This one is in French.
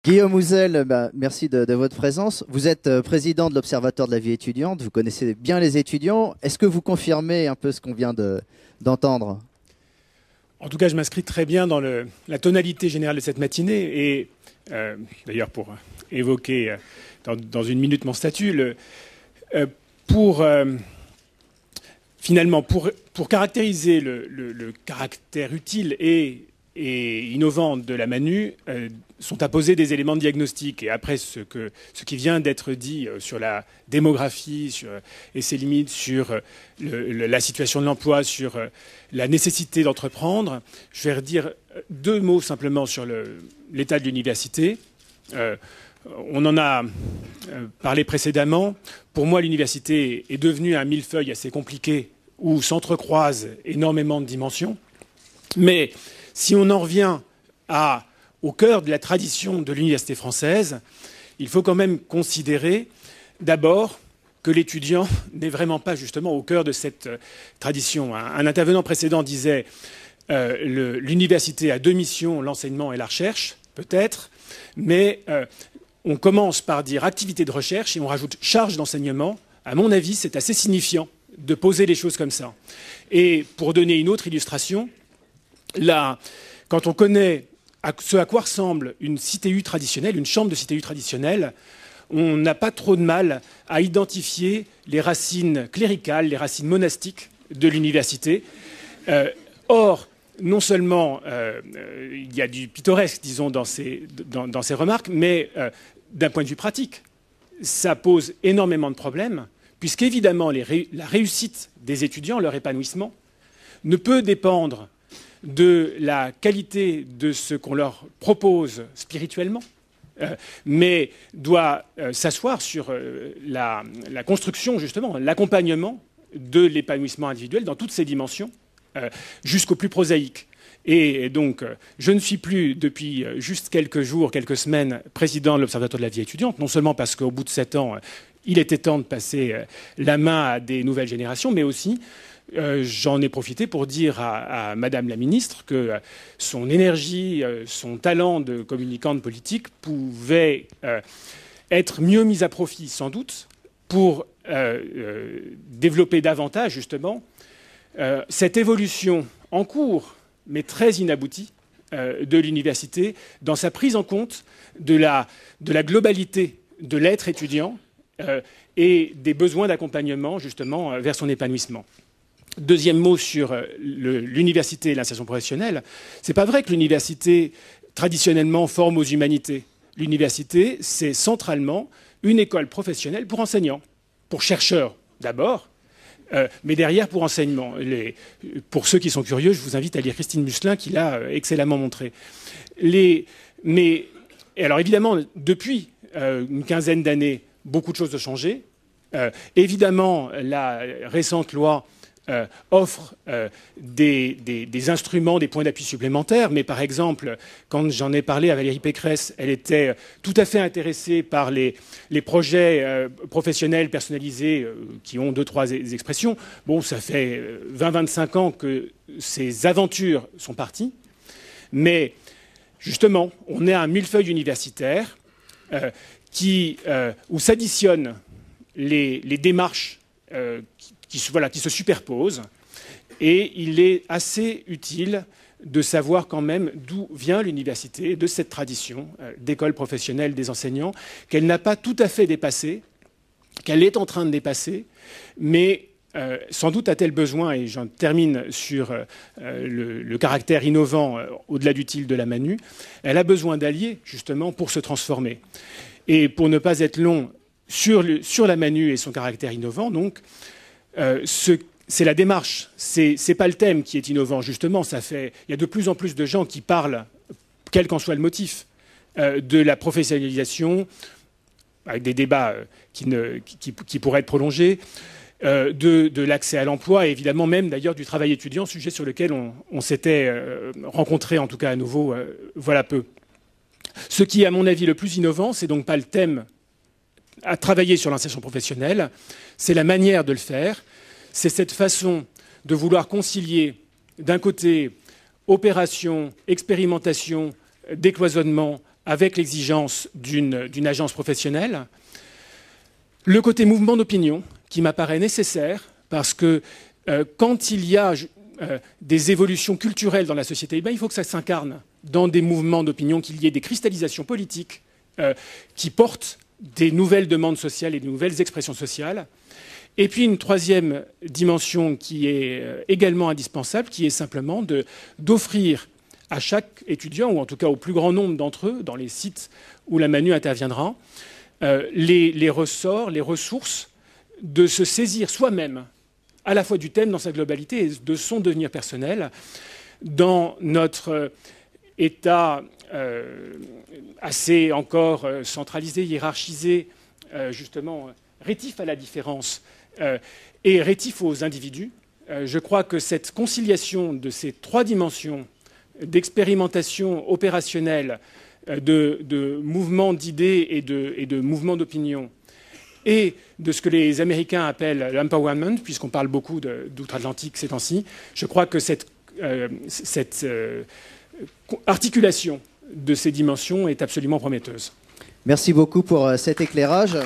Guillaume Houzel, merci de votre présence. Vous êtes président de l'Observatoire de la vie étudiante, vous connaissez bien les étudiants. Est-ce que vous confirmez un peu ce qu'on vient d'entendre? En tout cas, je m'inscris très bien dans la tonalité générale de cette matinée. Et d'ailleurs, pour évoquer dans une minute mon statut, finalement, pour caractériser le caractère utile et innovant de la Manu, sont apposés des éléments de diagnostic. Et après ce qui vient d'être dit sur la démographie et ses limites, sur la situation de l'emploi, sur la nécessité d'entreprendre, je vais redire deux mots simplement sur l'état de l'université. On en a parlé précédemment. Pour moi, l'université est devenue un millefeuille assez compliqué où s'entrecroisent énormément de dimensions. Mais si on en revient au cœur de la tradition de l'université française, il faut quand même considérer d'abord que l'étudiant n'est vraiment pas justement au cœur de cette tradition. Un intervenant précédent disait l'université a deux missions, l'enseignement et la recherche, peut-être, mais on commence par dire activité de recherche et on rajoute charge d'enseignement. À mon avis, c'est assez signifiant de poser les choses comme ça. Et pour donner une autre illustration, là, quand on connaît ce à quoi ressemble une CTU traditionnelle, une chambre de CTU traditionnelle, on n'a pas trop de mal à identifier les racines cléricales, les racines monastiques de l'université. Or, non seulement il y a du pittoresque, disons, dans ces remarques, mais d'un point de vue pratique, ça pose énormément de problèmes, puisqu'évidemment, la réussite des étudiants, leur épanouissement, ne peut dépendre de la qualité de ce qu'on leur propose spirituellement, mais doit s'asseoir sur la construction, justement, l'accompagnement de l'épanouissement individuel dans toutes ses dimensions, jusqu'au plus prosaïque. Et donc, je ne suis plus, depuis juste quelques jours, quelques semaines, président de l'Observatoire de la vie étudiante, non seulement parce qu'au bout de 7 ans, il était temps de passer la main à des nouvelles générations, mais aussi j'en ai profité pour dire à Madame la ministre que son énergie, son talent de communicante politique pouvait être mieux mis à profit, sans doute, pour développer davantage, justement, cette évolution en cours, mais très inaboutie, de l'université, dans sa prise en compte de la globalité de l'être étudiant et des besoins d'accompagnement, justement, vers son épanouissement. Deuxième mot sur l'université et l'insertion professionnelle. C'est pas vrai que l'université, traditionnellement, forme aux humanités. L'université, c'est centralement une école professionnelle pour enseignants, pour chercheurs d'abord, mais derrière pour enseignement. Pour ceux qui sont curieux, je vous invite à lire Christine Musselin, qui l'a excellemment montré. Alors évidemment, depuis une quinzaine d'années, beaucoup de choses ont changé. Évidemment, la récente loi offre des instruments, des points d'appui supplémentaires. Mais par exemple, quand j'en ai parlé à Valérie Pécresse, elle était tout à fait intéressée par les projets professionnels personnalisés qui ont 2-3 expressions. Bon, ça fait 20-25 ans que ces aventures sont parties. Mais justement, on est à un millefeuille universitaire où s'additionnent les démarches qui se superposent, et il est assez utile de savoir quand même d'où vient l'université, de cette tradition d'école professionnelle des enseignants, qu'elle n'a pas tout à fait dépassée, qu'elle est en train de dépasser, mais sans doute a-t-elle besoin, et j'en termine sur le caractère innovant au-delà d'utile de la Manu, elle a besoin d'alliés justement pour se transformer. Et pour ne pas être long sur la Manu et son caractère innovant, donc, c'est la démarche, c'est pas le thème qui est innovant, justement. Il y a de plus en plus de gens qui parlent, quel qu'en soit le motif, de la professionnalisation, avec des débats qui pourraient être prolongés, de l'accès à l'emploi, et évidemment même d'ailleurs du travail étudiant, sujet sur lequel on s'était rencontré, en tout cas à nouveau, voilà peu. Ce qui est à mon avis le plus innovant, c'est donc pas le thème à travailler sur l'insertion professionnelle, c'est la manière de le faire, c'est cette façon de vouloir concilier d'un côté opération, expérimentation, décloisonnement, avec l'exigence d'une agence professionnelle. Le côté mouvement d'opinion, qui m'apparaît nécessaire, parce que quand il y a des évolutions culturelles dans la société, il faut que ça s'incarne dans des mouvements d'opinion, qu'il y ait des cristallisations politiques qui portent des nouvelles demandes sociales et de nouvelles expressions sociales. Et puis une troisième dimension qui est également indispensable, qui est simplement d'offrir à chaque étudiant, ou en tout cas au plus grand nombre d'entre eux, dans les sites où la Manu interviendra, les ressorts, les ressources de se saisir soi-même à la fois du thème dans sa globalité et de son devenir personnel dans notre état assez encore centralisé, hiérarchisé, justement rétif à la différence et rétif aux individus. Je crois que cette conciliation de ces trois dimensions d'expérimentation opérationnelle, de mouvement d'idées et de mouvement d'opinion, et de ce que les Américains appellent l'empowerment, puisqu'on parle beaucoup d'outre-Atlantique ces temps-ci, je crois que cette articulation de ces dimensions est absolument prometteuse. Merci beaucoup pour cet éclairage.